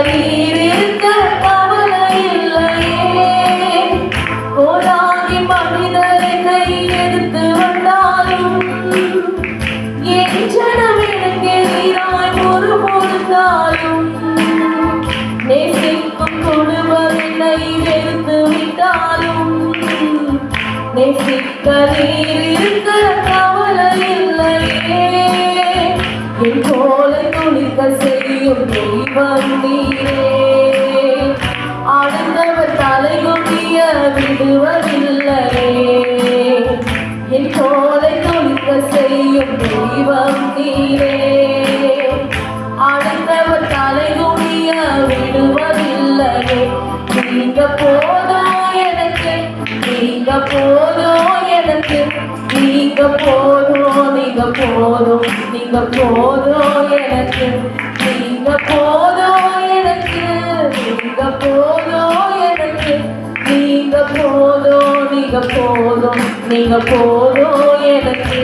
நீர் இருக்க கவலை இல்லையே. போராடி மனிதர் என்னை எதிர்த்து வந்தாலும் என் ஜனம் எனக்கு எதிராய் முறுமுறுத்தாலும் நேசிக்கும் குடும்பம் என்னை வெறுத்து விட்டாலும் நேசிக்க நீர் இருக்க கவலை இல்லையே. என் கோலை துணிக்க செய்யும் தெய்வம் நீரே. ஆனந்தவர் தலைகுனிய விடுவதில்லையே. என் கோலை துணிக்க செய்யும் தெய்வம் நீரே. ஆனந்தவர் தலைகுனிய விடுவதில்லையே. நீங்க போதும் எனக்கு, நீங்க போதும் எனக்கு, நீங்க போதும், நீங்க போதும், நீங்க போதும் எனக்கு, நீங்க போதும் எனக்கு, நீங்க போதும் எனக்கு, நீங்க போதும், நீங்க போதும், நீங்க போதும் எனக்கு.